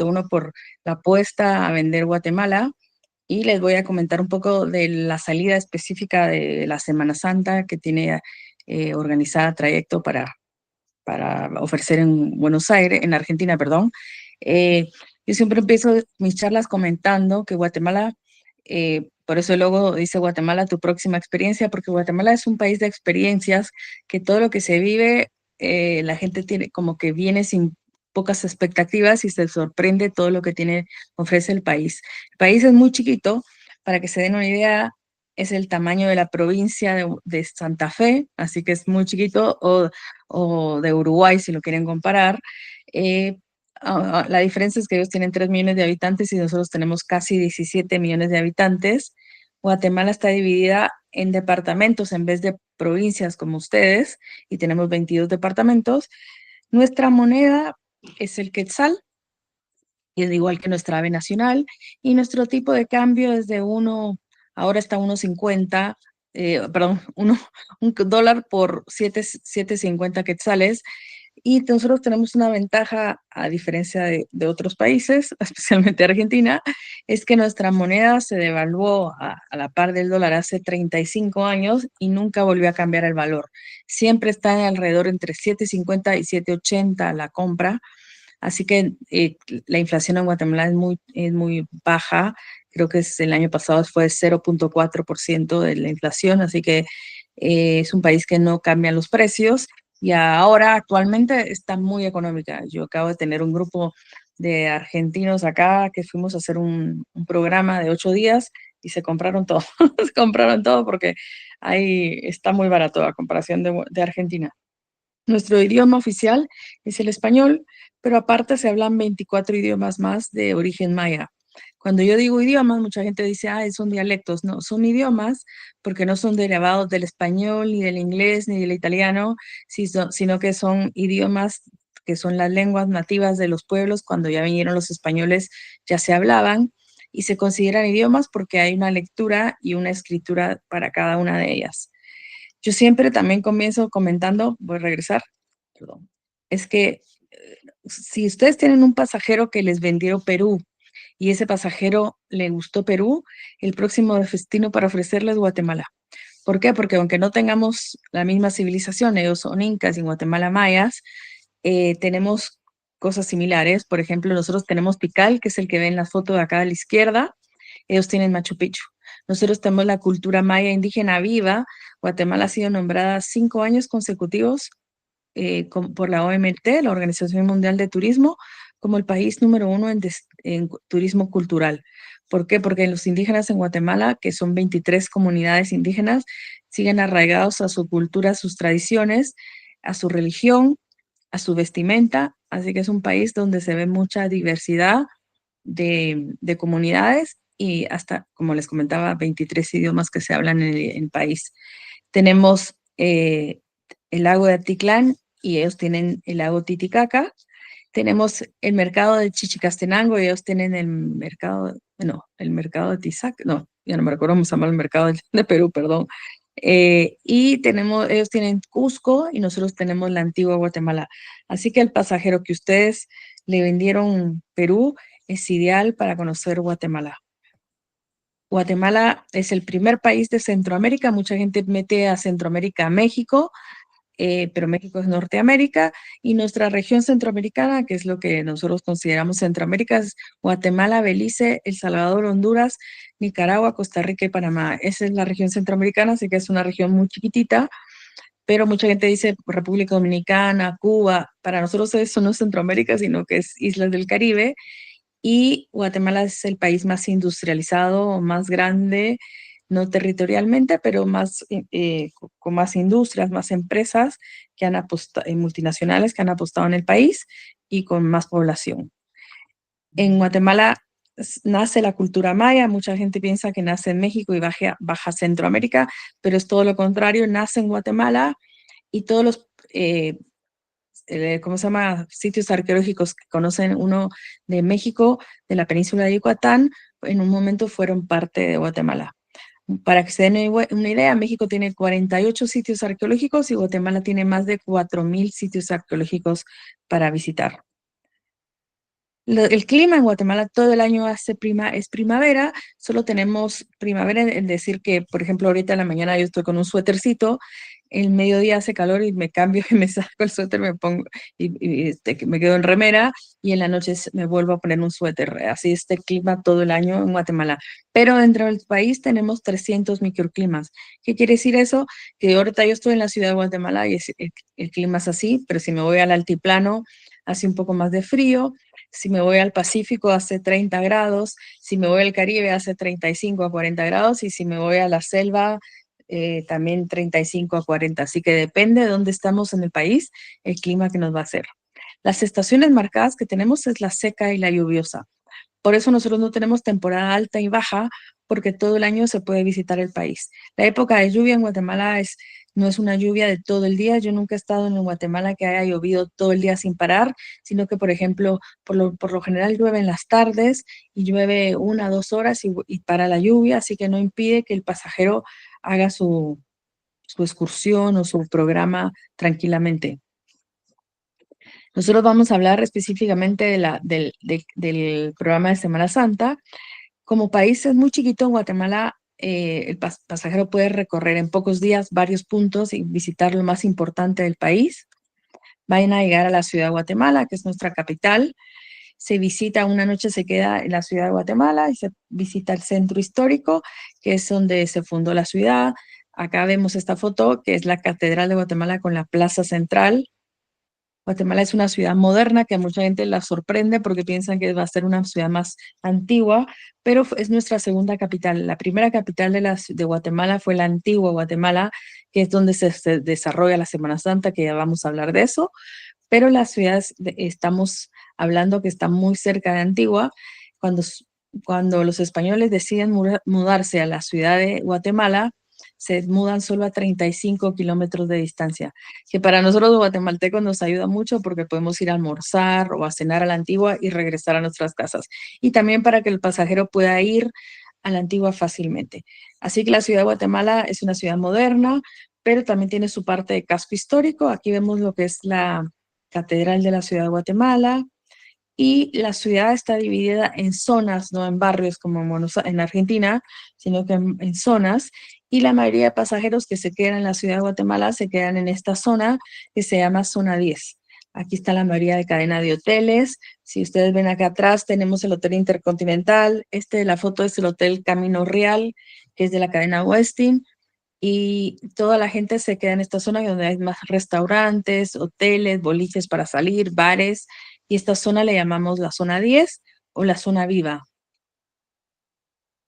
uno por la apuesta a vender Guatemala y les voy a comentar un poco de la salida específica de la Semana Santa que tiene organizada Trayecto para ofrecer en Buenos Aires, en Argentina, perdón. Yo siempre empiezo mis charlas comentando que Guatemala, por eso el logo dice Guatemala, tu próxima experiencia, porque Guatemala es un país de experiencias, que todo lo que se vive, la gente tiene como que viene sin pocas expectativas y se sorprende todo lo que ofrece el país. El país es muy chiquito, para que se den una idea, es el tamaño de la provincia de Santa Fe, así que es muy chiquito, o de Uruguay, si lo quieren comparar. Eh, la diferencia es que ellos tienen 3 millones de habitantes y nosotros tenemos casi 17 millones de habitantes. Guatemala está dividida en departamentos en vez de provincias como ustedes, y tenemos 22 departamentos. Nuestra moneda es el quetzal, y es igual que nuestra ave nacional, y nuestro tipo de cambio es de ahora está 1.50, perdón, un dólar por 7.50 quetzales, y nosotros tenemos una ventaja, a diferencia de otros países, especialmente Argentina, es que nuestra moneda se devaluó a la par del dólar hace 35 años y nunca volvió a cambiar el valor. Siempre está alrededor entre 7.50 y 7.80 la compra. Así que la inflación en Guatemala es muy baja. Creo que el año pasado fue 0.4% de la inflación, así que es un país que no cambia los precios, y ahora actualmente está muy económica. Yo acabo de tener un grupo de argentinos acá que fuimos a hacer un programa de 8 días y se compraron todo. Se compraron todo porque ahí está muy barato a comparación de Argentina. Nuestro idioma oficial es el español, pero aparte se hablan 24 idiomas más de origen maya. Cuando yo digo idiomas, mucha gente dice, son dialectos. No, son idiomas porque no son derivados del español, ni del inglés, ni del italiano, sino que son idiomas que son las lenguas nativas de los pueblos. Cuando ya vinieron los españoles, ya se hablaban y se consideran idiomas porque hay una lectura y una escritura para cada una de ellas. Yo siempre también comienzo comentando, voy a regresar, perdón, es que si ustedes tienen un pasajero que les vendió Perú y ese pasajero le gustó Perú, el próximo destino para ofrecerles es Guatemala. ¿Por qué? Porque aunque no tengamos la misma civilización, ellos son incas y en Guatemala mayas, tenemos cosas similares. Por ejemplo, nosotros tenemos Tikal, que es el que ven la foto de acá a la izquierda. Ellos tienen Machu Picchu. Nosotros tenemos la cultura maya indígena viva. Guatemala ha sido nombrada 5 años consecutivos por la OMT, la Organización Mundial de Turismo, como el país número 1 en turismo cultural. ¿Por qué? Porque los indígenas en Guatemala, que son 23 comunidades indígenas, siguen arraigados a su cultura, a sus tradiciones, a su religión, a su vestimenta. Así que es un país donde se ve mucha diversidad de comunidades, y hasta, como les comentaba, 23 idiomas que se hablan en el país. Tenemos el lago de Atitlán y ellos tienen el lago Titicaca. Tenemos el mercado de Chichicastenango y ellos tienen el mercado de Tizac, no, ya no me recuerdo cómo se llama el mercado de Perú, perdón. Y ellos tienen Cusco y nosotros tenemos la antigua Guatemala. Así que el pasajero que ustedes le vendieron Perú es ideal para conocer Guatemala. Guatemala es el primer país de Centroamérica. Mucha gente mete a Centroamérica a México, pero México es Norteamérica, y nuestra región centroamericana, que es lo que nosotros consideramos Centroamérica, es Guatemala, Belice, El Salvador, Honduras, Nicaragua, Costa Rica y Panamá. Esa es la región centroamericana, así que es una región muy chiquitita, pero mucha gente dice República Dominicana, Cuba. Para nosotros eso no es Centroamérica, sino que es Islas del Caribe, y Guatemala es el país más industrializado, más grande, no territorialmente, pero con más industrias, más empresas que han apostado, multinacionales que han apostado en el país, y con más población. En Guatemala nace la cultura maya. Mucha gente piensa que nace en México y baja Centroamérica, pero es todo lo contrario, nace en Guatemala, y todos los ¿cómo se llama? Sitios arqueológicos que conocen uno de México, de la península de Yucatán, en un momento fueron parte de Guatemala. Para que se den una idea, México tiene 48 sitios arqueológicos y Guatemala tiene más de 4.000 sitios arqueológicos para visitar. El clima en Guatemala todo el año es primavera, solo tenemos primavera en decir que, por ejemplo, ahorita en la mañana yo estoy con un suétercito, el mediodía hace calor y me cambio y me saco el suéter, me pongo que me quedo en remera y en la noche me vuelvo a poner un suéter. Así este clima todo el año en Guatemala. Pero dentro del país tenemos 300 microclimas. ¿Qué quiere decir eso? Que ahorita yo estoy en la ciudad de Guatemala y el clima es así, pero si me voy al altiplano, hace un poco más de frío. Si me voy al Pacífico hace 30 grados, si me voy al Caribe hace 35 a 40 grados y si me voy a la selva también 35 a 40. Así que depende de dónde estamos en el país, el clima que nos va a hacer. Las estaciones marcadas que tenemos es la seca y la lluviosa. Por eso nosotros no tenemos temporada alta y baja, porque todo el año se puede visitar el país. La época de lluvia en Guatemala no es una lluvia de todo el día. Yo nunca he estado en Guatemala que haya llovido todo el día sin parar, sino que, por ejemplo, por lo general llueve en las tardes y llueve 1 o 2 horas y para la lluvia, así que no impide que el pasajero haga su excursión o su programa tranquilamente. Nosotros vamos a hablar específicamente del programa de Semana Santa. Como país es muy chiquito, Guatemala, el pasajero puede recorrer en pocos días varios puntos y visitar lo más importante del país. Vayan a llegar a la ciudad de Guatemala, que es nuestra capital. Se visita, una noche se queda en la ciudad de Guatemala y se visita el centro histórico, que es donde se fundó la ciudad. Acá vemos esta foto, que es la Catedral de Guatemala con la plaza central. Guatemala es una ciudad moderna que a mucha gente la sorprende porque piensan que va a ser una ciudad más antigua, pero es nuestra segunda capital. La primera capital de Guatemala fue la antigua Guatemala, que es donde se desarrolla la Semana Santa, que ya vamos a hablar de eso, pero la ciudad estamos hablando que está muy cerca de Antigua. Cuando, cuando los españoles deciden mudarse a la ciudad de Guatemala, se mudan solo a 35 kilómetros de distancia, que para nosotros los guatemaltecos nos ayuda mucho porque podemos ir a almorzar o a cenar a la Antigua y regresar a nuestras casas. Y también para que el pasajero pueda ir a la Antigua fácilmente. Así que la ciudad de Guatemala es una ciudad moderna, pero también tiene su parte de casco histórico. Aquí vemos lo que es la Catedral de la Ciudad de Guatemala, y la ciudad está dividida en zonas, no en barrios como en Argentina, sino que en zonas, y la mayoría de pasajeros que se quedan en la ciudad de Guatemala se quedan en esta zona que se llama Zona 10. Aquí está la mayoría de cadena de hoteles. Si ustedes ven acá atrás, tenemos el Hotel Intercontinental. La foto es el Hotel Camino Real, que es de la cadena Westin, y toda la gente se queda en esta zona donde hay más restaurantes, hoteles, boliches para salir, bares, y esta zona le llamamos la zona 10 o la zona viva.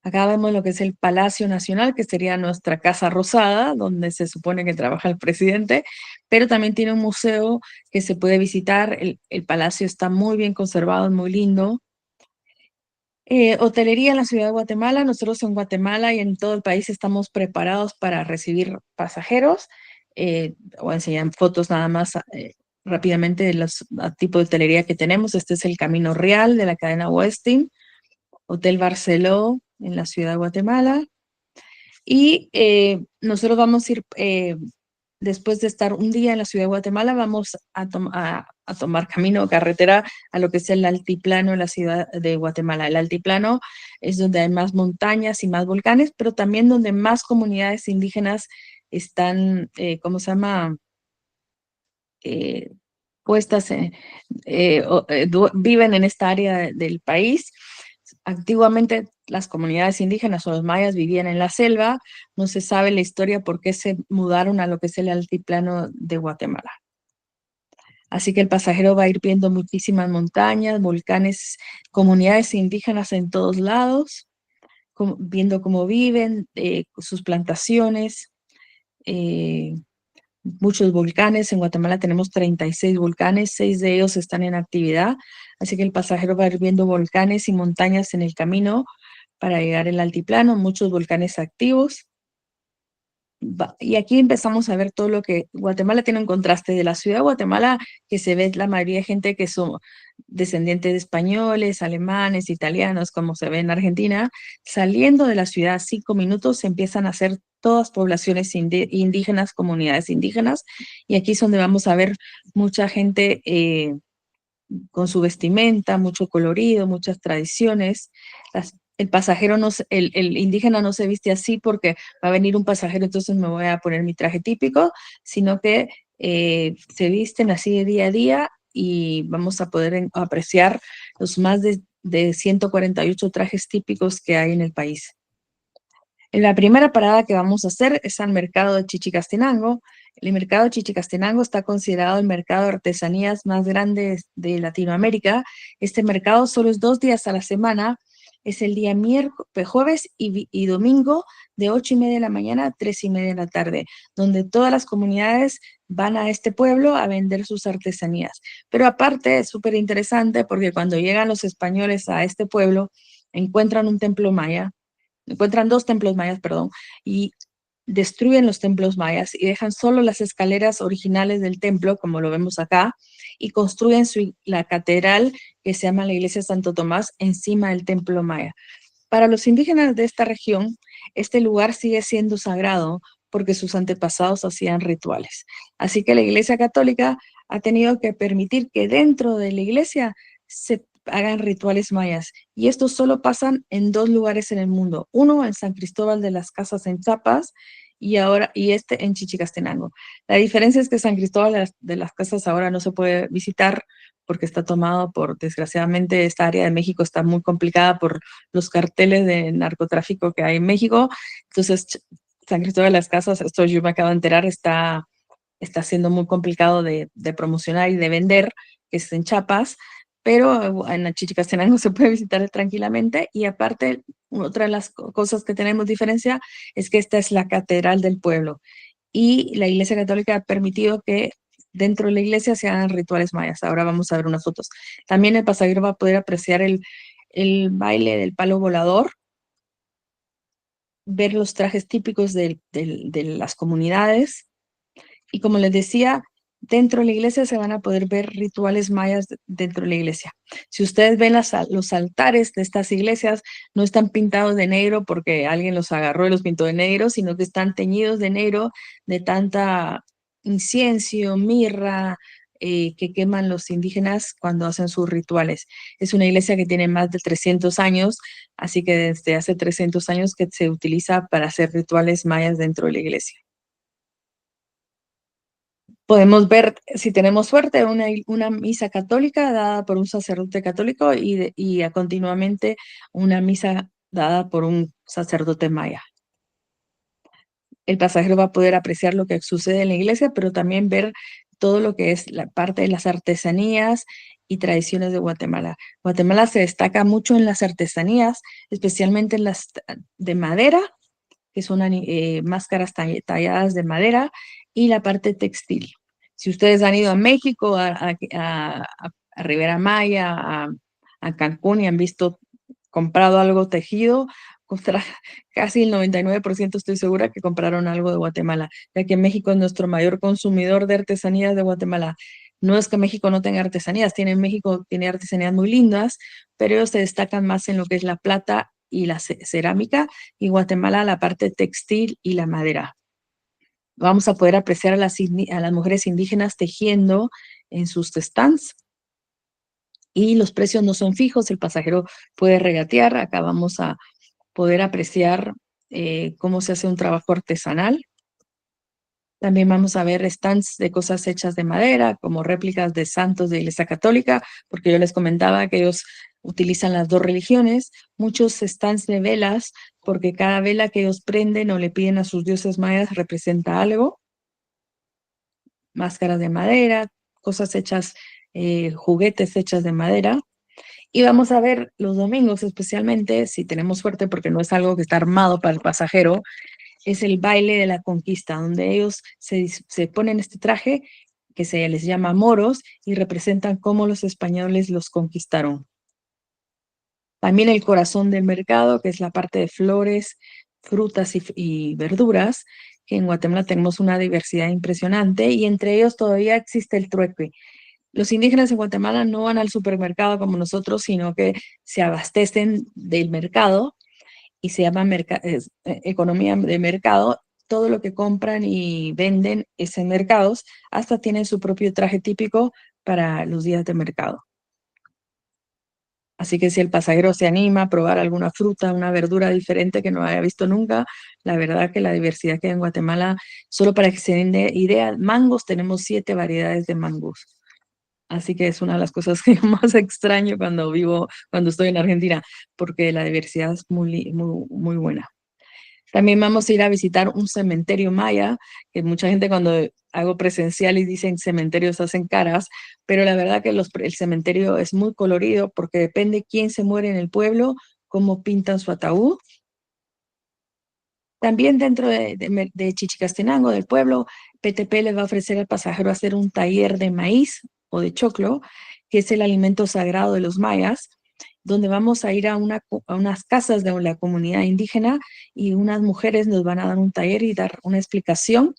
Acá vemos lo que es el Palacio Nacional, que sería nuestra Casa Rosada, donde se supone que trabaja el presidente, pero también tiene un museo que se puede visitar. El palacio está muy bien conservado, es muy lindo. Hotelería en la ciudad de Guatemala. Nosotros en Guatemala y en todo el país estamos preparados para recibir pasajeros. Voy a enseñar fotos nada más rápidamente de los tipos de hotelería que tenemos. Este es el Camino Real de la cadena Westin, Hotel Barceló en la ciudad de Guatemala. Y nosotros vamos a ir, después de estar un día en la ciudad de Guatemala, vamos a tomar camino o carretera a lo que es el altiplano de la ciudad de Guatemala. El altiplano es donde hay más montañas y más volcanes, pero también donde más comunidades indígenas están, ¿cómo se llama? Puestas, viven en esta área del país. Antiguamente las comunidades indígenas o los mayas vivían en la selva. No se sabe la historia por qué se mudaron a lo que es el altiplano de Guatemala. Así que el pasajero va a ir viendo muchísimas montañas, volcanes, comunidades indígenas en todos lados, viendo cómo viven, sus plantaciones, muchos volcanes. En Guatemala tenemos 36 volcanes, 6 de ellos están en actividad, así que el pasajero va a ir viendo volcanes y montañas en el camino para llegar al altiplano, muchos volcanes activos. Y aquí empezamos a ver todo lo que Guatemala tiene un contraste de la ciudad de Guatemala, que se ve la mayoría de gente que son descendientes de españoles, alemanes, italianos, como se ve en Argentina. Saliendo de la ciudad 5 minutos se empiezan a hacer todas poblaciones indígenas, comunidades indígenas, y aquí es donde vamos a ver mucha gente con su vestimenta, mucho colorido, muchas tradiciones. El pasajero el indígena no se viste así porque va a venir un pasajero, entonces me voy a poner mi traje típico, sino que se visten así de día a día y vamos a poder apreciar los más de 148 trajes típicos que hay en el país. La primera parada que vamos a hacer es al mercado de Chichicastenango. El mercado de Chichicastenango está considerado el mercado de artesanías más grande de Latinoamérica. Este mercado solo es 2 días a la semana. Es el día jueves y domingo de 8:30 de la mañana a 3:30 de la tarde, donde todas las comunidades van a este pueblo a vender sus artesanías. Pero aparte es súper interesante porque cuando llegan los españoles a este pueblo, encuentran un templo maya, encuentran dos templos mayas, perdón, y destruyen los templos mayas y dejan solo las escaleras originales del templo, como lo vemos acá, y construyen la catedral que se llama la iglesia Santo Tomás encima del templo maya. Para los indígenas de esta región, este lugar sigue siendo sagrado porque sus antepasados hacían rituales. Así que la Iglesia Católica ha tenido que permitir que dentro de la iglesia se hagan rituales mayas. Y estos solo pasan en 2 lugares en el mundo. Uno en San Cristóbal de las Casas en Chiapas y este en Chichicastenango. La diferencia es que San Cristóbal de las Casas ahora no se puede visitar porque está tomado desgraciadamente, esta área de México está muy complicada por los carteles de narcotráfico que hay en México. Entonces, San Cristóbal de las Casas, esto yo me acabo de enterar, está siendo muy complicado de promocionar y de vender, que es en Chiapas, pero en Chichicastenango se puede visitar tranquilamente. Y aparte, otra de las cosas que tenemos diferencia es que esta es la catedral del pueblo y la Iglesia Católica ha permitido que dentro de la iglesia se hagan rituales mayas. Ahora vamos a ver unas fotos. También el pasajero va a poder apreciar el baile del palo volador, ver los trajes típicos de las comunidades. Y como les decía, dentro de la iglesia se van a poder ver rituales mayas dentro de la iglesia. Si ustedes ven los altares de estas iglesias, no están pintados de negro porque alguien los agarró y los pintó de negro, sino que están teñidos de negro de tanta incienso, mirra, que queman los indígenas cuando hacen sus rituales. Es una iglesia que tiene más de 300 años, así que desde hace 300 años que se utiliza para hacer rituales mayas dentro de la iglesia. Podemos ver, si tenemos suerte, una misa católica dada por un sacerdote católico y a continuamente una misa dada por un sacerdote maya. El pasajero va a poder apreciar lo que sucede en la iglesia, pero también ver todo lo que es la parte de las artesanías y tradiciones de Guatemala. Guatemala se destaca mucho en las artesanías, especialmente en las de madera, que son máscaras talladas de madera, y la parte textil. Si ustedes han ido a México, a Rivera Maya, a Cancún y han visto, comprado algo tejido, casi el 99% estoy segura que compraron algo de Guatemala, ya que México es nuestro mayor consumidor de artesanías de Guatemala. No es que México no tenga artesanías, México tiene artesanías muy lindas, pero ellos se destacan más en lo que es la plata y la cerámica, y Guatemala la parte textil y la madera. Vamos a poder apreciar a las mujeres indígenas tejiendo en sus stands y los precios no son fijos, el pasajero puede regatear. Acá vamos a poder apreciar cómo se hace un trabajo artesanal. También vamos a ver stands de cosas hechas de madera, como réplicas de santos de Iglesia Católica, porque yo les comentaba que ellos utilizan las dos religiones. Muchos stands de velas, porque cada vela que ellos prenden o le piden a sus dioses mayas representa algo. Máscaras de madera, cosas hechas, juguetes hechas de madera. Y vamos a ver los domingos, especialmente si tenemos suerte, porque no es algo que está armado para el pasajero, es el baile de la conquista, donde ellos se ponen este traje que se les llama moros y representan cómo los españoles los conquistaron. También el corazón del mercado, que es la parte de flores, frutas y verduras, que en Guatemala tenemos una diversidad impresionante y entre ellos todavía existe el trueque. Los indígenas en Guatemala no van al supermercado como nosotros, sino que se abastecen del mercado y se llama economía de mercado. Todo lo que compran y venden es en mercados, hasta tienen su propio traje típico para los días de mercado. Así que si el pasajero se anima a probar alguna fruta, una verdura diferente que no haya visto nunca, la verdad que la diversidad que hay en Guatemala, solo para que se den idea, mangos, tenemos 7 variedades de mangos. Así que es una de las cosas que más extraño cuando estoy en Argentina, porque la diversidad es muy buena. También vamos a ir a visitar un cementerio maya, que mucha gente cuando hago presencial y dicen cementerios hacen caras, pero la verdad que el cementerio es muy colorido porque depende quién se muere en el pueblo, cómo pintan su ataúd. También dentro de Chichicastenango, del pueblo, PTP les va a ofrecer al pasajero hacer un taller de maíz o de choclo, que es el alimento sagrado de los mayas, donde vamos a ir a unas casas de la comunidad indígena y unas mujeres nos van a dar un taller y dar una explicación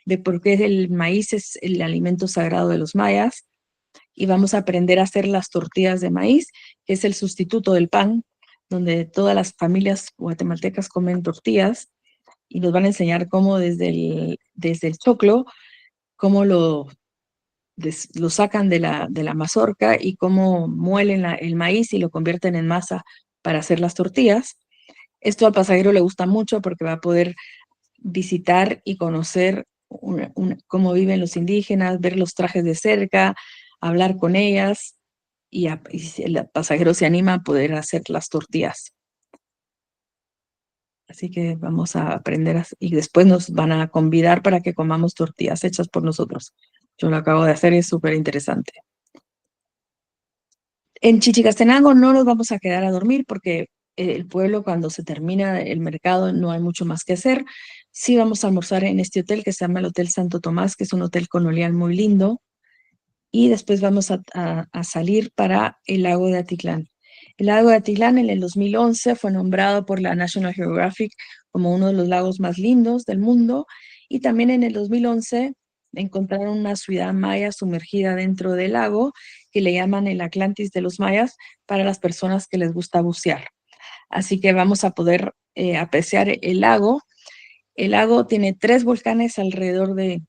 de por qué el maíz es el alimento sagrado de los mayas. Y vamos a aprender a hacer las tortillas de maíz, que es el sustituto del pan, donde todas las familias guatemaltecas comen tortillas y nos van a enseñar cómo desde el choclo, cómo lo sacan de la mazorca y cómo muelen el maíz y lo convierten en masa para hacer las tortillas. Esto al pasajero le gusta mucho porque va a poder visitar y conocer cómo viven los indígenas, ver los trajes de cerca, hablar con ellas y si el pasajero se anima a poder hacer las tortillas. Así que vamos a aprender y después nos van a convidar para que comamos tortillas hechas por nosotros. Yo lo acabo de hacer y es súper interesante. En Chichicastenango no nos vamos a quedar a dormir porque el pueblo cuando se termina el mercado no hay mucho más que hacer. Sí vamos a almorzar en este hotel que se llama el Hotel Santo Tomás, que es un hotel colonial muy lindo. Y después vamos a salir para el lago de Atitlán. El lago de Atitlán en el 2011 fue nombrado por la National Geographic como uno de los lagos más lindos del mundo y también en el 2011 encontraron una ciudad maya sumergida dentro del lago que le llaman el Atlantis de los mayas para las personas que les gusta bucear. Así que vamos a poder apreciar el lago. El lago tiene 3 volcanes alrededor del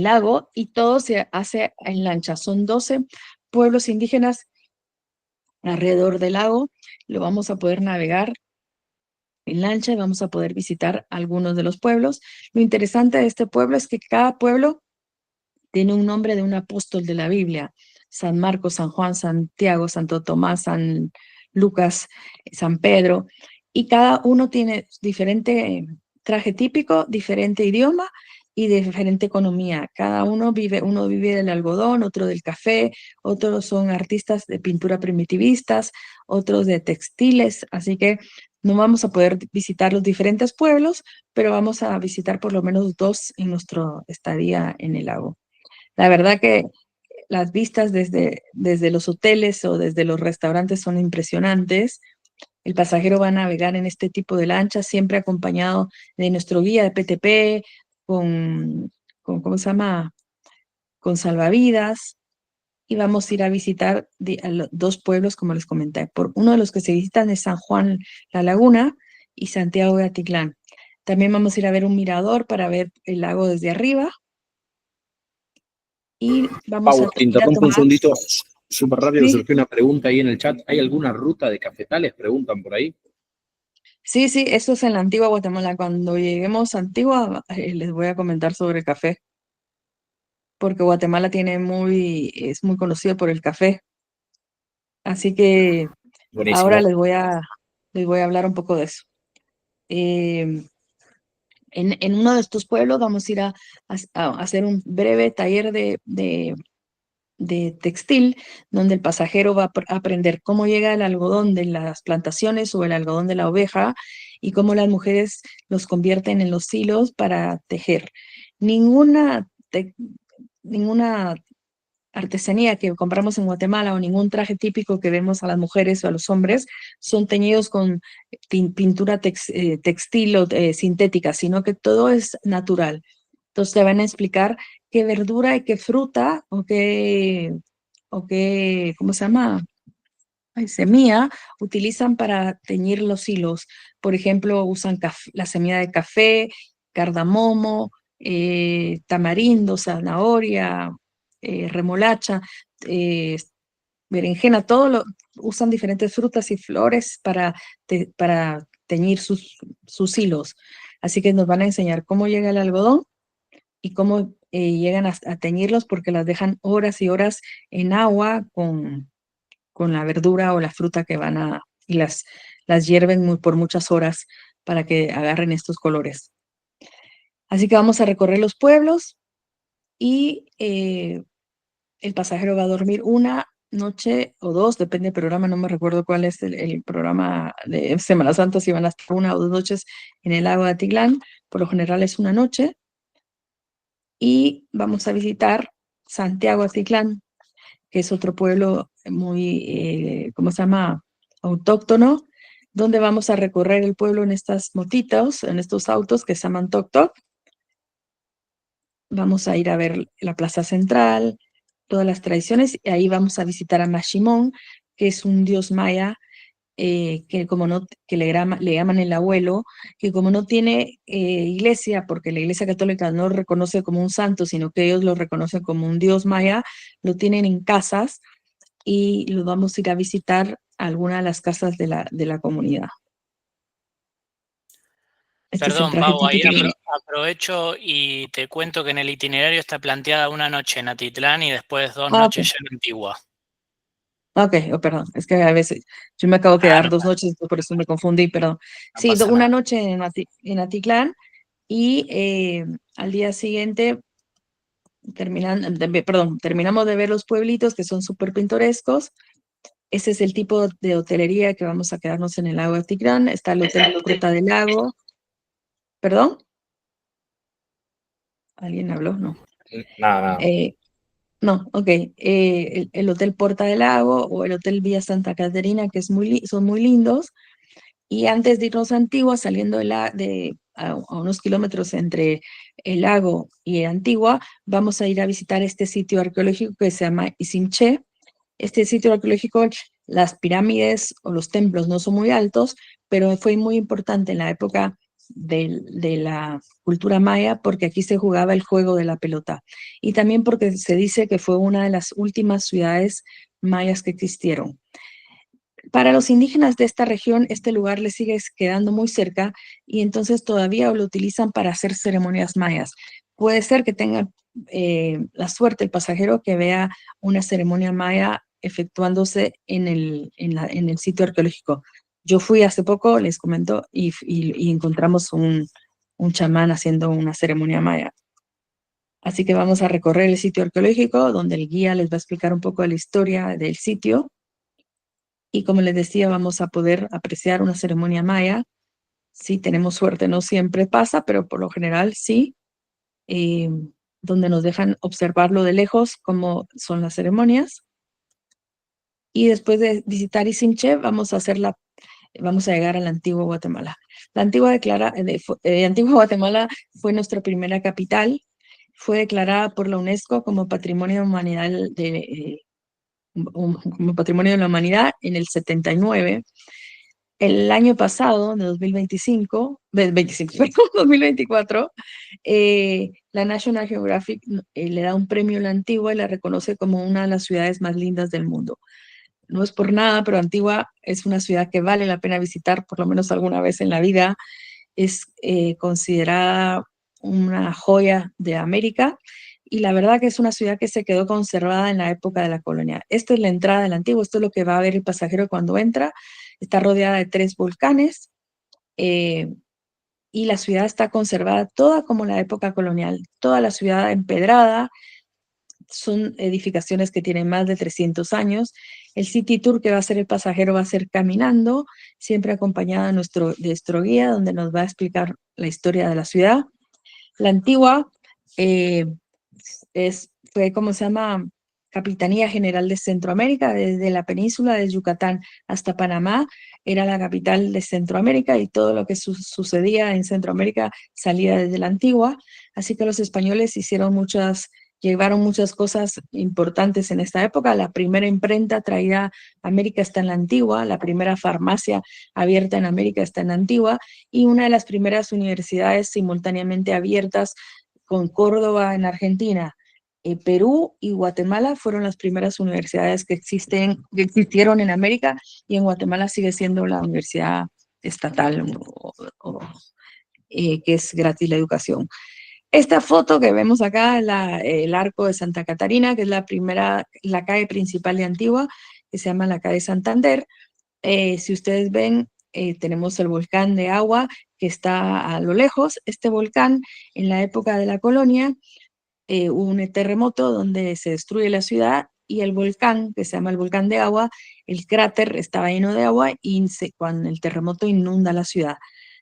lago y todo se hace en lancha. Son 12 pueblos indígenas alrededor del lago. Lo vamos a poder navegar en lancha y vamos a poder visitar algunos de los pueblos. Lo interesante de este pueblo es que cada pueblo tiene un nombre de un apóstol de la Biblia. San Marcos, San Juan, Santiago, Santo Tomás, San Lucas, San Pedro. Y cada uno tiene diferente traje típico, diferente idioma y diferente economía. Uno vive del algodón, otro del café, otros son artistas de pintura primitivistas, otros de textiles. Así que no vamos a poder visitar los diferentes pueblos, pero vamos a visitar por lo menos 2 en nuestra estadía en el lago. La verdad que las vistas desde los hoteles o desde los restaurantes son impresionantes. El pasajero va a navegar en este tipo de lanchas, siempre acompañado de nuestro guía de PTP, ¿cómo se llama? Con salvavidas. Y vamos a ir a visitar a los 2 pueblos, como les comenté. Uno de los que se visitan es San Juan La Laguna y Santiago de Atitlán. También vamos a ir a ver un mirador para ver el lago desde arriba. Y vamos Pau, a te ir a interrumpo un tomar. segundito, súper rápido, Sí, surgió una pregunta ahí en el chat. ¿Hay alguna ruta de cafetales? Preguntan por ahí. sí, sí, eso es en la antigua Guatemala. Cuando lleguemos a Antigua, les voy a comentar sobre el café, porque Guatemala es muy conocido por el café. Así que ahora Buenísimo. les voy a hablar un poco de eso. Eh, en uno de estos pueblos vamos a ir a hacer un breve taller de textil, donde el pasajero va a aprender cómo llega el algodón de las plantaciones o el algodón de la oveja y cómo las mujeres los convierten en los hilos para tejer. Ninguna, ninguna artesanía que compramos en Guatemala o ningún traje típico que vemos a las mujeres o a los hombres son teñidos con pintura textil o sintética, sino que todo es natural. Entonces te van a explicar qué verdura y qué fruta o qué, ¿cómo se llama? Ay, semilla utilizan para teñir los hilos. Por ejemplo, usan la semilla de café, cardamomo, tamarindo, zanahoria, remolacha, eh, berenjena, usan diferentes frutas y flores para teñir sus hilos. Así que nos van a enseñar cómo llega el algodón y cómo llegan a teñirlos, porque las dejan horas y horas en agua con la verdura o la fruta que y las hierven por muchas horas para que agarren estos colores. Así que vamos a recorrer los pueblos y el pasajero va a dormir una noche o dos, depende del programa, no me recuerdo cuál es el programa de Semana Santa, si van a estar una o dos noches en el lago de Atitlán, por lo general es una noche, y vamos a visitar Santiago Atitlán, que es otro pueblo muy, ¿cómo se llama? Autóctono, donde vamos a recorrer el pueblo en estas motitos, en estos autos que se llaman tok-tok. Vamos a ir a ver la plaza central, todas las tradiciones, y ahí vamos a visitar a Mashimón, que es un dios maya, que como no, que le llaman el abuelo, que como no tiene iglesia, porque la iglesia católica no lo reconoce como un santo, sino que ellos lo reconocen como un dios maya, lo tienen en casas, y lo vamos a ir a visitar a alguna de las casas de la comunidad. Este es el Perdón, traje Pau, ahí típico. aprovecho y te cuento que en el itinerario está planteada una noche en Atitlán y después 2 Ah, noches ok. ya en Antigua. Ok, oh, perdón, es que a veces yo me acabo de Ah, quedar no, 2 noches, por eso me confundí, perdón. no Sí, pasa una nada. noche en Atitlán y al día siguiente terminamos de ver los pueblitos que son súper pintorescos. Ese es el tipo de hotelería que vamos a quedarnos en el lago de Atitlán. Está el Hotel Puerta del Lago. ¿Perdón? ¿Alguien habló? No. Nada. No, ok. El Hotel Puerta del Lago o el Hotel Villa Santa Caterina, que son muy lindos. Y antes de irnos a Antigua, saliendo a unos kilómetros entre el lago y Antigua, vamos a ir a visitar este sitio arqueológico que se llama Isimché. Este sitio arqueológico, las pirámides o los templos no son muy altos, pero fue muy importante en la época de la cultura maya, porque aquí se jugaba el juego de la pelota. Y también porque se dice que fue una de las últimas ciudades mayas que existieron. Para los indígenas de esta región, este lugar les sigue quedando muy cerca y entonces todavía lo utilizan para hacer ceremonias mayas. Puede ser que tenga la suerte el pasajero que vea una ceremonia maya efectuándose en el sitio arqueológico. Yo fui hace poco, les comento, y encontramos un chamán haciendo una ceremonia maya. Así que vamos a recorrer el sitio arqueológico, donde el guía les va a explicar un poco de la historia del sitio. Y como les decía, vamos a poder apreciar una ceremonia maya. Si tenemos suerte, no siempre pasa, pero por lo general sí, eh, donde nos dejan observarlo de lejos, cómo son las ceremonias. Y después de visitar Isimché, vamos a llegar a la antigua Guatemala. La antigua Guatemala fue nuestra primera capital. Fue declarada por la UNESCO como Patrimonio de Humanidad como Patrimonio de la Humanidad en el 79. El año pasado, de 2025, perdón, 2024, la National Geographic le da un premio a la Antigua y la reconoce como una de las ciudades más lindas del mundo. No es por nada, pero Antigua es una ciudad que vale la pena visitar por lo menos alguna vez en la vida. Es considerada una joya de América y la verdad que es una ciudad que se quedó conservada en la época de la colonia. Esta es la entrada del Antiguo, esto es lo que va a ver el pasajero cuando entra. Está rodeada de 3 volcanes eh, y la ciudad está conservada toda como la época colonial, toda la ciudad empedrada. Son edificaciones que tienen más de 300 años. El City Tour que va a hacer el pasajero va a ser caminando, siempre acompañado de nuestro guía, donde nos va a explicar la historia de la ciudad. La antigua eh, fue, ¿cómo se llama? Capitanía General de Centroamérica, desde la península de Yucatán hasta Panamá, era la capital de Centroamérica y todo lo que sucedía en Centroamérica salía desde la antigua. Así que los españoles llevaron muchas cosas importantes en esta época. La primera imprenta traída a América está en la antigua, la primera farmacia abierta en América está en la antigua y una de las primeras universidades simultáneamente abiertas con Córdoba en Argentina Perú y Guatemala fueron las primeras universidades que existieron en América, y en Guatemala sigue siendo la universidad estatal que es gratis la educación. Esta foto que vemos acá es el Arco de Santa Catarina, que es la calle principal de Antigua, que se llama la calle Santander. Si ustedes ven, tenemos el volcán de agua que está a lo lejos. Este volcán, en la época de la colonia, hubo un terremoto donde se destruye la ciudad, y el volcán, que se llama el volcán de agua, el cráter estaba lleno de agua y cuando el terremoto inunda la ciudad.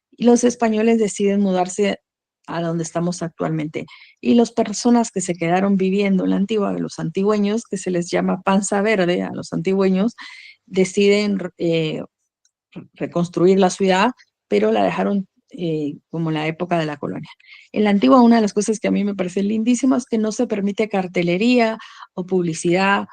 Y los españoles deciden mudarse a donde estamos actualmente. Y las personas que se quedaron viviendo en la Antigua, los antigüeños, que se les llama panza verde a los antigüeños, deciden reconstruir la ciudad, pero la dejaron como la época de la colonia. En la Antigua, una de las cosas que a mí me parece lindísimo es que no se permite cartelería o publicidad,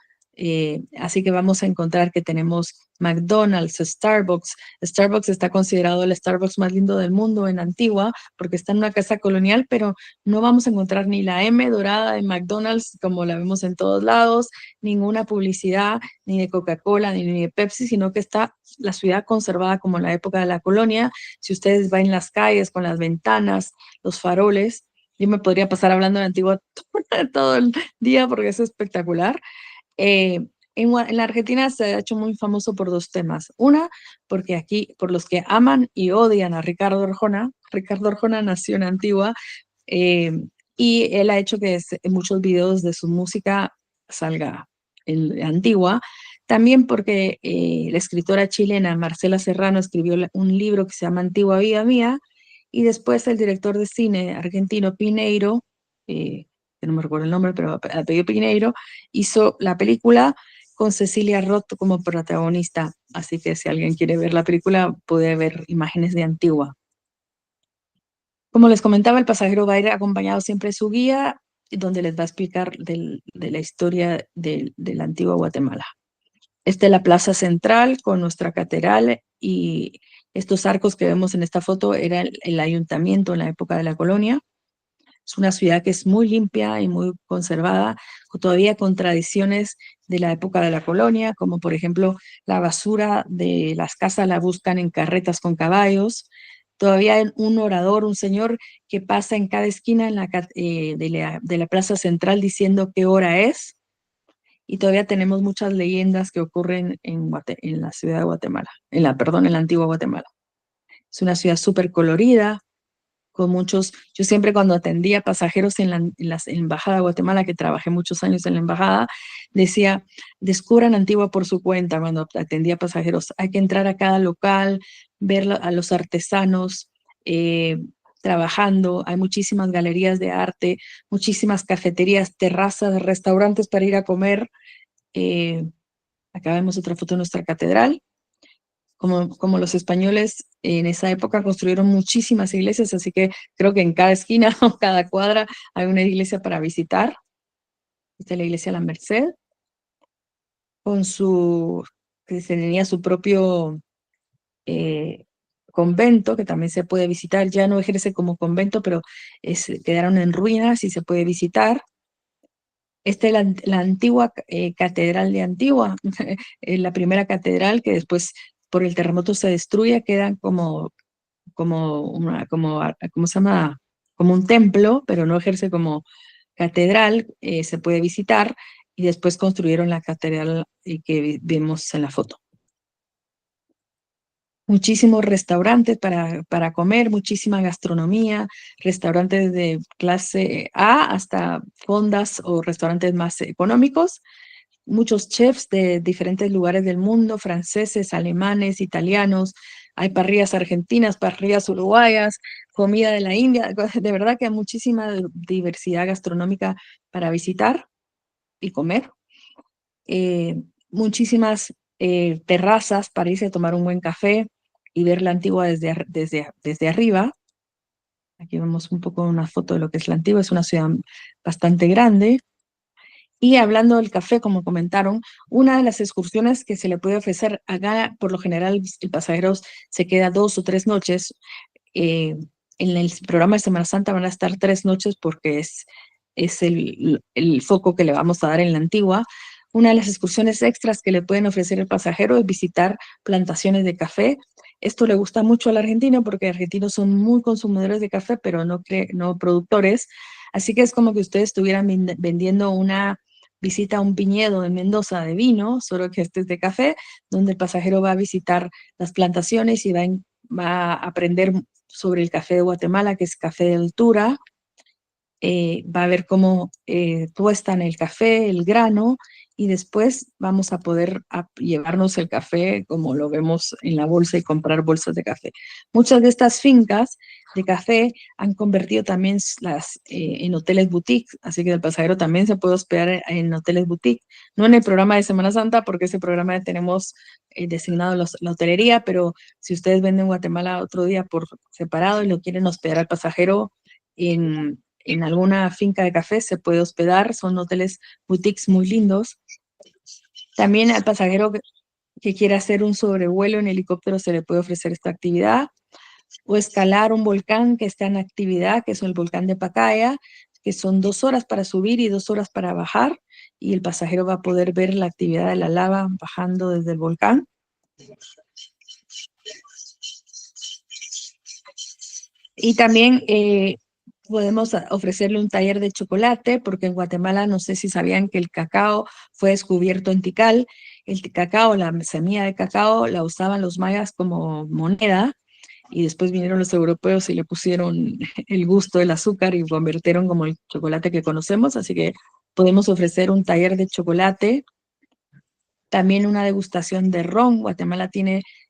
así que vamos a encontrar que tenemos McDonald's, Starbucks. Starbucks está considerado el Starbucks más lindo del mundo en Antigua porque está en una casa colonial, pero no vamos a encontrar ni la M dorada de McDonald's como la vemos en todos lados, ninguna publicidad ni de Coca-Cola ni de Pepsi, sino que está la ciudad conservada como en la época de la colonia. Si ustedes van en las calles con las ventanas, los faroles, yo me podría pasar hablando de Antigua todo el día porque es espectacular. En la Argentina se ha hecho muy famoso por dos temas. Una, porque aquí, por los que aman y odian a Ricardo Arjona. Ricardo Arjona nació en Antigua, y él ha hecho que en muchos videos de su música salga en Antigua. También porque la escritora chilena Marcela Serrano escribió un libro que se llama Antigua Vida Mía, y después el director de cine argentino Pineiro, que no me recuerdo el nombre, pero apellido Pineiro, hizo la película con Cecilia Roth como protagonista. Así que si alguien quiere ver la película, puede ver imágenes de Antigua. Como les comentaba, el pasajero va a ir acompañado siempre de su guía, donde les va a explicar de la historia de la antigua Guatemala. Esta es la plaza central con nuestra catedral, y estos arcos que vemos en esta foto era el ayuntamiento en la época de la colonia. Es una ciudad que es muy limpia y muy conservada, todavía con tradiciones de la época de la colonia, como por ejemplo la basura de las casas la buscan en carretas con caballos. Todavía hay un orador, un señor que pasa en cada esquina de la plaza central diciendo qué hora es. Y todavía tenemos muchas leyendas que ocurren en la ciudad de Guatemala, en la antigua Guatemala. Es una ciudad súper colorida, con muchos. Yo siempre cuando atendía pasajeros en la Embajada de Guatemala, que trabajé muchos años en la Embajada, decía, descubran Antigua por su cuenta. Cuando atendía pasajeros, hay que entrar a cada local, ver a los artesanos trabajando. Hay muchísimas galerías de arte, muchísimas cafeterías, terrazas, restaurantes para ir a comer. Acá vemos otra foto de nuestra catedral. Como los españoles en esa época construyeron muchísimas iglesias, así que creo que en cada esquina o cada cuadra hay una iglesia para visitar. Esta es la iglesia de la Merced, que tenía su propio convento, que también se puede visitar. Ya no ejerce como convento, pero quedaron en ruinas y se puede visitar. Esta es la antigua catedral de Antigua, la primera catedral que después por el terremoto se destruye, quedan ¿cómo se llama? Como un templo, pero no ejerce como catedral, se puede visitar, y después construyeron la catedral que vemos en la foto. Muchísimos restaurantes para comer, muchísima gastronomía, restaurantes de clase A hasta fondas o restaurantes más económicos. Muchos chefs de diferentes lugares del mundo, franceses, alemanes, italianos. Hay parrillas argentinas, parrillas uruguayas, comida de la India. De verdad que hay muchísima diversidad gastronómica para visitar y comer. Muchísimas terrazas para irse a tomar un buen café y ver la Antigua desde arriba. Aquí vemos un poco una foto de lo que es la Antigua. Es una ciudad bastante grande. Y hablando del café, como comentaron, una de las excursiones que se le puede ofrecer acá, por lo general el pasajero se queda 2 o 3 noches. En el programa de Semana Santa van a estar 3 noches porque es es el foco que le vamos a dar en la Antigua. Una de las excursiones extras que le pueden ofrecer el pasajero es visitar plantaciones de café. Esto le gusta mucho al argentino porque los argentinos son muy consumidores de café, pero no productores. Así que es como que ustedes estuvieran vendiendo una visita a un viñedo en Mendoza de vino, solo que este es de café, donde el pasajero va a visitar las plantaciones y va a aprender sobre el café de Guatemala, que es café de altura. Va a ver cómo tuestan el café, el grano, y después vamos a poder llevarnos el café como lo vemos en la bolsa y comprar bolsas de café. Muchas de estas fincas de café han convertido también en hoteles boutique, así que el pasajero también se puede hospedar en hoteles boutique, no en el programa de Semana Santa, porque ese programa tenemos designado la hotelería, pero si ustedes venden Guatemala otro día por separado y lo quieren hospedar al pasajero en alguna finca de café, se puede hospedar, son hoteles boutiques muy lindos. También al pasajero que quiera hacer un sobrevuelo en helicóptero se le puede ofrecer esta actividad, o escalar un volcán que está en actividad, que es el volcán de Pacaya, que son 2 horas para subir y 2 horas para bajar, y el pasajero va a poder ver la actividad de la lava bajando desde el volcán. Y también podemos ofrecerle un taller de chocolate, porque en Guatemala no sé si sabían que el cacao fue descubierto en Tikal. El cacao, la semilla de cacao, la usaban los mayas como moneda, y después vinieron los europeos y le pusieron el gusto del azúcar y convirtieron como el chocolate que conocemos, así que podemos ofrecer un taller de chocolate. También una degustación de ron. Guatemala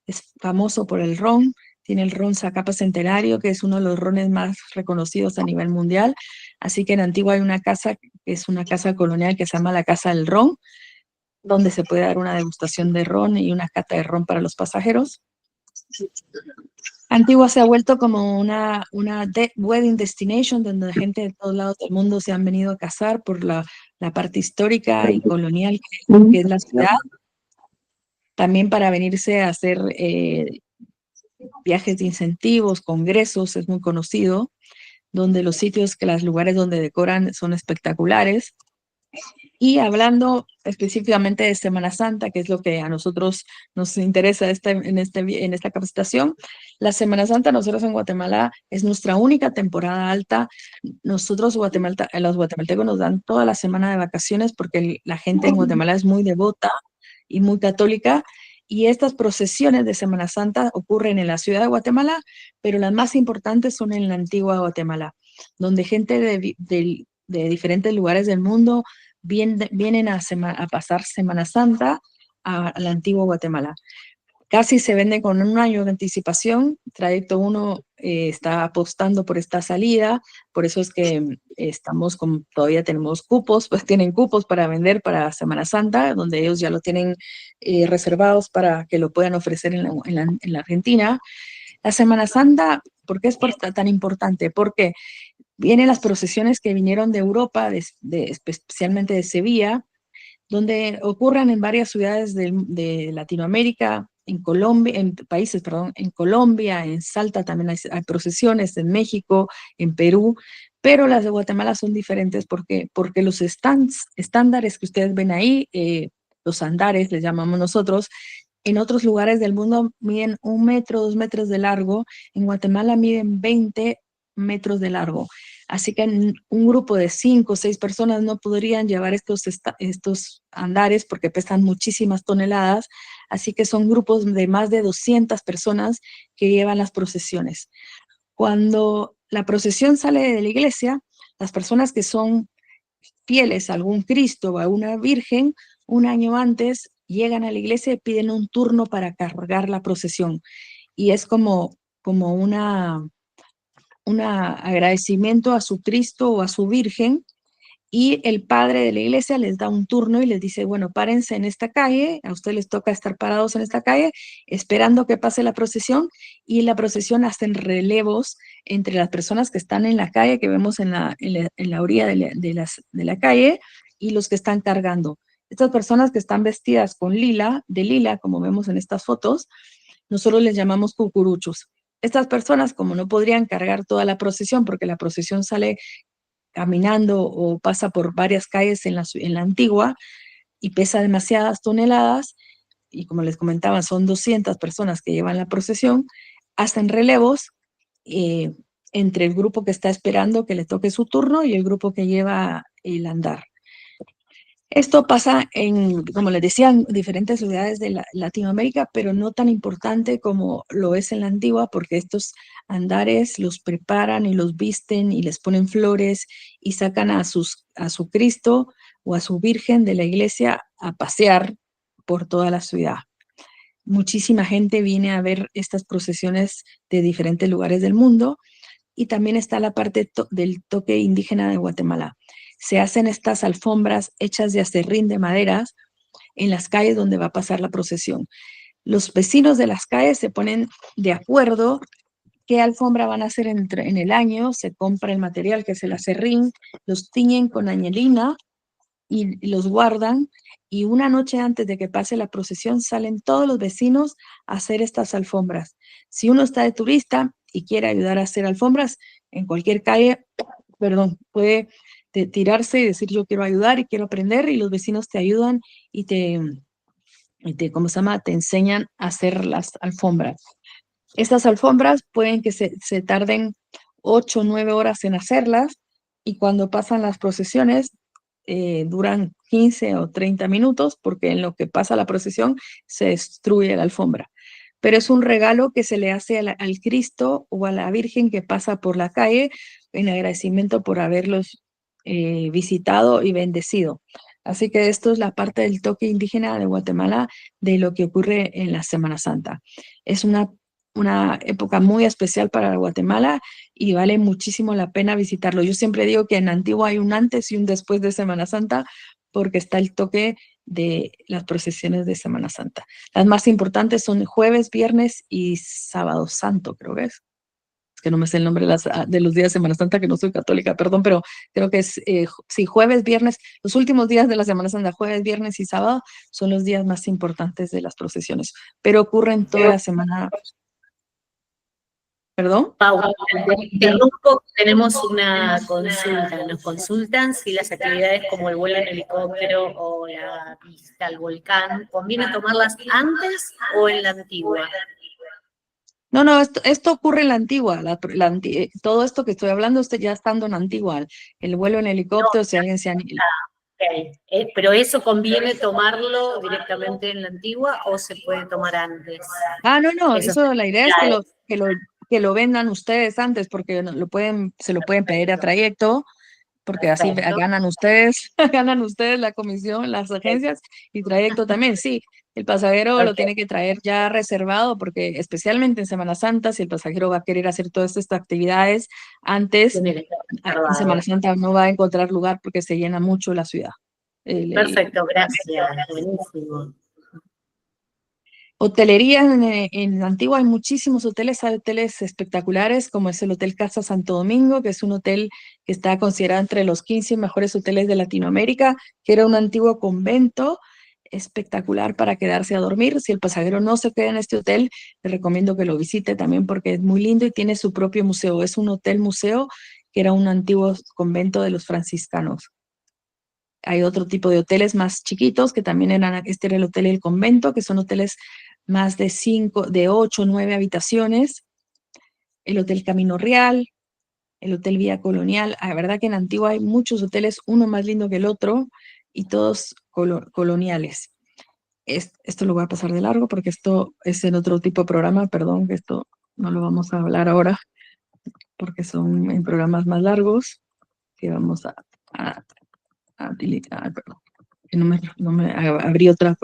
es famoso por el ron. Tiene el ron Zacapa Centenario, que es uno de los rones más reconocidos a nivel mundial. Así que en Antigua hay una casa, que es una casa colonial que se llama la Casa del Ron, donde se puede dar una degustación de ron y una cata de ron para los pasajeros. Antigua se ha vuelto como una wedding destination, donde la gente de todos lados del mundo se han venido a casar por la parte histórica y colonial que es la ciudad. También para venirse a hacer viajes de incentivos, congresos, es muy conocido, donde los lugares donde decoran son espectaculares. Y hablando específicamente de Semana Santa, que es lo que a nosotros nos interesa en esta capacitación, la Semana Santa nosotros en Guatemala es nuestra única temporada alta. Nosotros los guatemaltecos nos dan toda la semana de vacaciones porque la gente en Guatemala es muy devota y muy católica, y estas procesiones de Semana Santa ocurren en la ciudad de Guatemala, pero las más importantes son en la antigua Guatemala, donde gente de diferentes lugares del mundo vienen a pasar Semana Santa a la antigua Guatemala. Casi se vende con un año de anticipación. Trayecto 1 está apostando por esta salida, por eso es que todavía tenemos cupos, pues tienen cupos para vender para Semana Santa, donde ellos ya lo tienen reservados para que lo puedan ofrecer en la Argentina. La Semana Santa, ¿por qué es tan importante? Porque vienen las procesiones que vinieron de Europa, especialmente de Sevilla, donde ocurren en varias ciudades de Latinoamérica, en Colombia, en Colombia, en Salta también hay procesiones, en México, en Perú, pero las de Guatemala son diferentes porque los estándares que ustedes ven ahí, los andares les llamamos nosotros, en otros lugares del mundo miden 1 metro, 2 metros de largo, en Guatemala miden 20 metros de largo. Así que un grupo de 5 o 6 personas no podrían llevar estos andares porque pesan muchísimas toneladas, así que son grupos de más de 200 personas que llevan las procesiones. Cuando la procesión sale de la iglesia, las personas que son fieles a algún Cristo o a una Virgen, un año antes llegan a la iglesia y piden un turno para cargar la procesión. Y es como un agradecimiento a su Cristo o a su Virgen, y el padre de la iglesia les da un turno y les dice, bueno, párense en esta calle, a ustedes les toca estar parados en esta calle, esperando que pase la procesión, y en la procesión hacen relevos entre las personas que están en la calle, que vemos en la orilla de la calle, y los que están cargando. Estas personas que están vestidas con lila, como vemos en estas fotos, nosotros les llamamos cucuruchos. Estas personas, como no podrían cargar toda la procesión, porque la procesión sale caminando o pasa por varias calles en la Antigua y pesa demasiadas toneladas, y como les comentaba, son 200 personas que llevan la procesión, hacen relevos eh, entre el grupo que está esperando que le toque su turno y el grupo que lleva el andar. Esto pasa en, como les decía, en diferentes ciudades de Latinoamérica, pero no tan importante como lo es en la Antigua, porque estos andares los preparan y los visten y les ponen flores y sacan a su Cristo o a su Virgen de la iglesia a pasear por toda la ciudad. Muchísima gente viene a ver estas procesiones de diferentes lugares del mundo, y también está la parte del toque indígena de Guatemala. Se hacen estas alfombras hechas de acerrín de maderas en las calles donde va a pasar la procesión. Los vecinos de las calles se ponen de acuerdo qué alfombra van a hacer en el año, se compra el material que es el acerrín, los tiñen con añelina y los guardan, y una noche antes de que pase la procesión salen todos los vecinos a hacer estas alfombras. Si uno está de turista y quiere ayudar a hacer alfombras, en cualquier calle, puede tirarse y decir yo quiero ayudar y quiero aprender, y los vecinos te ayudan y ¿cómo se llama? Te enseñan a hacer las alfombras. Estas alfombras pueden que se tarden 8 o 9 horas en hacerlas, y cuando pasan las procesiones duran 15 o 30 minutos, porque en lo que pasa la procesión se destruye la alfombra. Pero es un regalo que se le hace al Cristo o a la Virgen que pasa por la calle en agradecimiento por haberlos visitado y bendecido. Así que esto es la parte del toque indígena de Guatemala, de lo que ocurre en la Semana Santa. Es una época muy especial para Guatemala y vale muchísimo la pena visitarlo. Yo siempre digo que en Antigua hay un antes y un después de Semana Santa, porque está el toque de las procesiones de Semana Santa. Las más importantes son jueves, viernes y sábado santo, creo que es. Es que no me sé el nombre de los días de Semana Santa, que no soy católica, perdón, pero creo que es, sí, jueves, viernes, los últimos días de la Semana Santa, jueves, viernes y sábado, son los días más importantes de las procesiones, pero ocurren toda la semana. ¿Perdón? Paula, interrumpo, tenemos una consulta. Nos consultan si las actividades como el vuelo en helicóptero o la visita al volcán, ¿conviene tomarlas antes o en la Antigua? No, esto ocurre en la Antigua. Todo esto que estoy hablando, usted ya estando en Antigua. El vuelo en helicóptero, si alguien se anima. Okay. ¿Pero eso conviene tomarlo directamente en la Antigua o se puede tomar antes? No, eso la idea es que lo vendan ustedes antes, porque se lo pueden pedir a trayecto, porque así ganan ustedes la comisión, las agencias, y trayecto también, sí. El pasajero lo tiene que traer ya reservado, porque especialmente en Semana Santa, si el pasajero va a querer hacer todas estas actividades antes, en Semana Santa no va a encontrar lugar porque se llena mucho la ciudad. Perfecto, gracias. Buenísimo. Hotelería en Antigua hay muchísimos hoteles, hay hoteles espectaculares, como es el Hotel Casa Santo Domingo, que es un hotel que está considerado entre los 15 mejores hoteles de Latinoamérica, que era un antiguo convento espectacular para quedarse a dormir. Si el pasajero no se queda en este hotel, le recomiendo que lo visite también, porque es muy lindo y tiene su propio museo. Es un hotel museo que era un antiguo convento de los franciscanos. Hay otro tipo de hoteles más chiquitos que también este era el hotel El Convento, que son hoteles más de 8 o 9 habitaciones. El Hotel Camino Real, el Hotel Vía Colonial. La verdad que en Antigua hay muchos hoteles, uno más lindo que el otro, y todos coloniales. Esto lo voy a pasar de largo porque esto es en otro tipo de programa, perdón, que esto no lo vamos a hablar ahora, porque son en programas más largos que vamos a perdón. No me abrí otra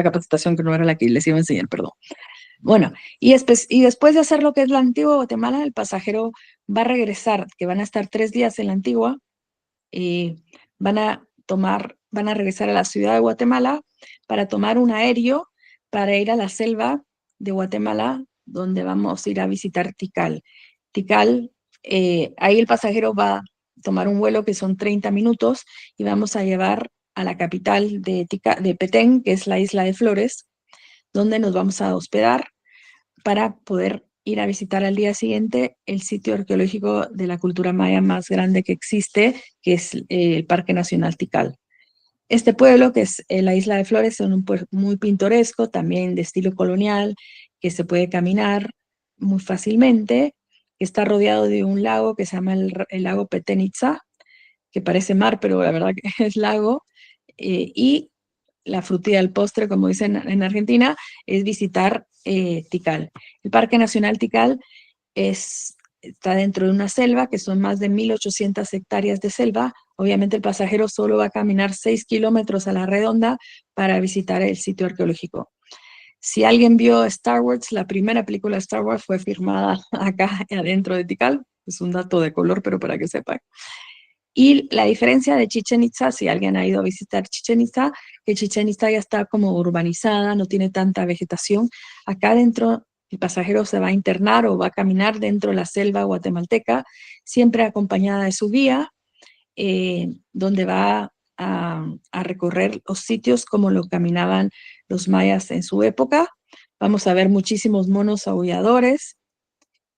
capacitación que no era la que les iba a enseñar, perdón. Bueno, y después de hacer lo que es la Antigua Guatemala, el pasajero va a regresar, que van a estar 3 días en la Antigua, y van a regresar a la ciudad de Guatemala para tomar un aéreo para ir a la selva de Guatemala, donde vamos a ir a visitar Tikal. Tikal, ahí el pasajero va a tomar un vuelo que son 30 minutos y vamos a llevar a la capital de Petén, que es la isla de Flores, donde nos vamos a hospedar para poder ir a visitar al día siguiente el sitio arqueológico de la cultura maya más grande que existe, que es el Parque Nacional Tikal. Este pueblo, que es la Isla de Flores, es un pueblo muy pintoresco, también de estilo colonial, que se puede caminar muy fácilmente, que está rodeado de un lago que se llama el lago Petén Itzá, que parece mar, pero la verdad que es lago, y la frutilla del postre, como dicen en Argentina, es visitar Tikal. El Parque Nacional Tikal está dentro de una selva, que son más de 1.800 hectáreas de selva. Obviamente el pasajero solo va a caminar 6 kilómetros a la redonda para visitar el sitio arqueológico. Si alguien vio Star Wars, la primera película de Star Wars fue filmada acá adentro de Tikal. Es un dato de color, pero para que sepan. Y la diferencia de Chichén Itzá, si alguien ha ido a visitar Chichén Itzá, que Chichén Itzá ya está como urbanizada, no tiene tanta vegetación. Acá dentro el pasajero se va a internar o va a caminar dentro de la selva guatemalteca, siempre acompañada de su guía, donde va a recorrer los sitios como lo caminaban los mayas en su época. Vamos a ver muchísimos monos aulladores,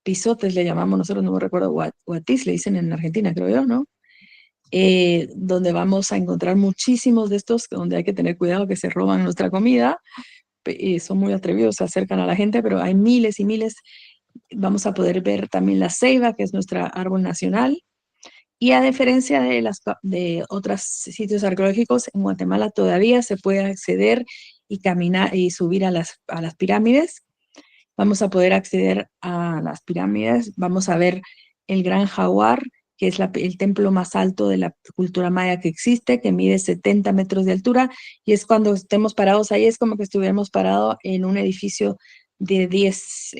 pisotes le llamamos nosotros, no me recuerdo, huatis le dicen en Argentina, creo yo, ¿no? Donde vamos a encontrar muchísimos de estos, donde hay que tener cuidado que se roban nuestra comida, son muy atrevidos, se acercan a la gente, pero hay miles y miles. Vamos a poder ver también la ceiba, que es nuestra árbol nacional, y a diferencia de otros sitios arqueológicos, en Guatemala todavía se puede acceder y caminar y subir a las pirámides. Vamos a poder acceder a las pirámides, vamos a ver el Gran Jaguar, que es el templo más alto de la cultura maya que existe, que mide 70 metros de altura, y es cuando estemos parados ahí, es como que estuviéramos parados en un edificio de 10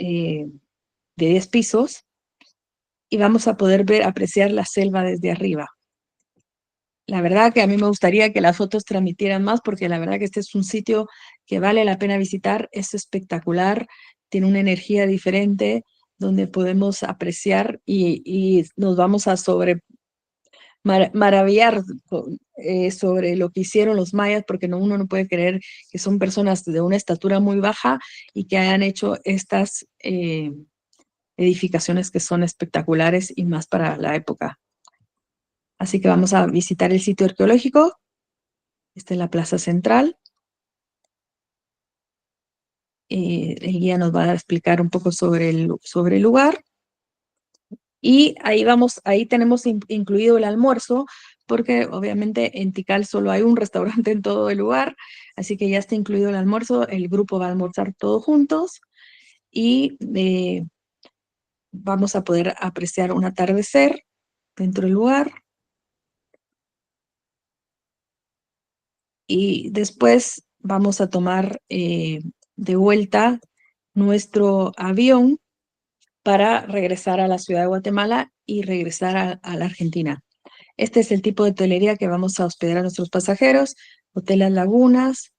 pisos, y vamos a poder apreciar la selva desde arriba. La verdad que a mí me gustaría que las fotos transmitieran más, porque la verdad que este es un sitio que vale la pena visitar, es espectacular, tiene una energía diferente, donde podemos apreciar y nos vamos a maravillar sobre lo que hicieron los mayas, porque uno no puede creer que son personas de una estatura muy baja y que hayan hecho estas edificaciones que son espectaculares y más para la época. Así que vamos a visitar el sitio arqueológico. Esta es la plaza central. El guía nos va a explicar un poco sobre el lugar. Y ahí tenemos incluido el almuerzo, porque obviamente en Tikal solo hay un restaurante en todo el lugar, así que ya está incluido el almuerzo, el grupo va a almorzar todos juntos y vamos a poder apreciar un atardecer dentro del lugar. Y después vamos a tomar de vuelta nuestro avión para regresar a la ciudad de Guatemala y regresar a la Argentina. Este es el tipo de hotelería que vamos a hospedar a nuestros pasajeros: Hotel Las Lagunas,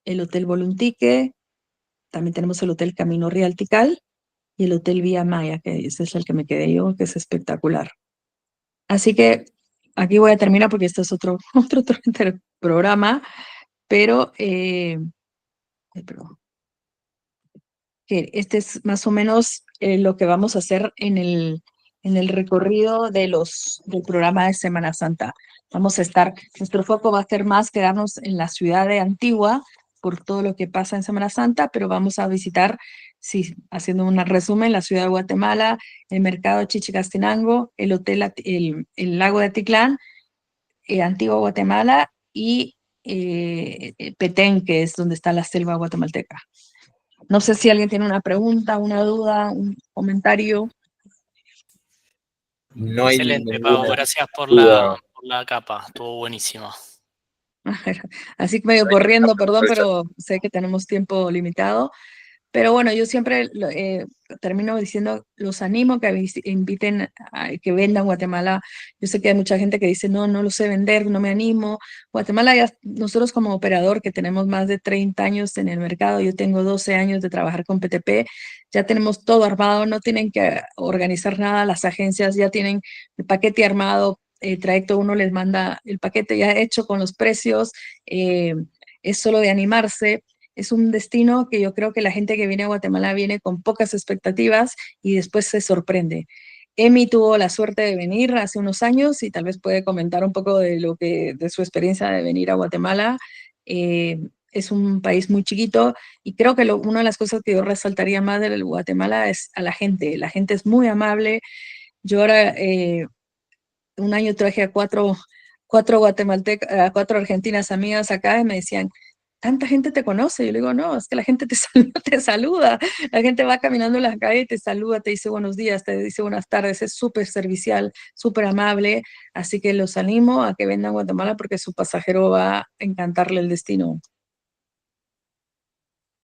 el Hotel Voluntique, también tenemos el Hotel Camino Real Tikal y el Hotel Vía Maya, que ese es el que me quedé yo, que es espectacular. Así que aquí voy a terminar porque este es otro programa, pero perdón, que este es más o menos lo que vamos a hacer en el recorrido del programa de Semana Santa. Nuestro foco va a ser más quedarnos en la ciudad de Antigua por todo lo que pasa en Semana Santa, pero vamos a visitar, haciendo un resumen, la ciudad de Guatemala, el mercado de Chichicastenango, el hotel, el lago de Atitlán, Antigua Guatemala y Petén, que es donde está la selva guatemalteca. No sé si alguien tiene una pregunta, una duda, un comentario. No hay Excelente, Pau, gracias por la capa, estuvo buenísimo. Así que medio corriendo, perdón, pero sé que tenemos tiempo limitado. Pero bueno, yo siempre termino diciendo, los animo a que inviten, que vendan Guatemala. Yo sé que hay mucha gente que dice, no lo sé vender, no me animo. Guatemala, nosotros como operador que tenemos más de 30 años en el mercado, yo tengo 12 años de trabajar con PTP, ya tenemos todo armado, no tienen que organizar nada, las agencias ya tienen el paquete armado, Trayecto Uno les manda el paquete ya hecho con los precios, es solo de animarse. Es un destino que yo creo que la gente que viene a Guatemala viene con pocas expectativas y después se sorprende. Emi tuvo la suerte de venir hace unos años y tal vez puede comentar un poco de su experiencia de venir a Guatemala. Es un país muy chiquito y creo que una de las cosas que yo resaltaría más de Guatemala es a la gente. La gente es muy amable. Yo ahora un año traje a cuatro guatemaltecas, a 4 argentinas amigas acá y me decían, tanta gente te conoce. Yo le digo, no, es que la gente te saluda. La gente va caminando en la calle y te saluda, te dice buenos días, te dice buenas tardes. Es súper servicial, súper amable. Así que los animo a que vengan a Guatemala porque su pasajero va a encantarle el destino.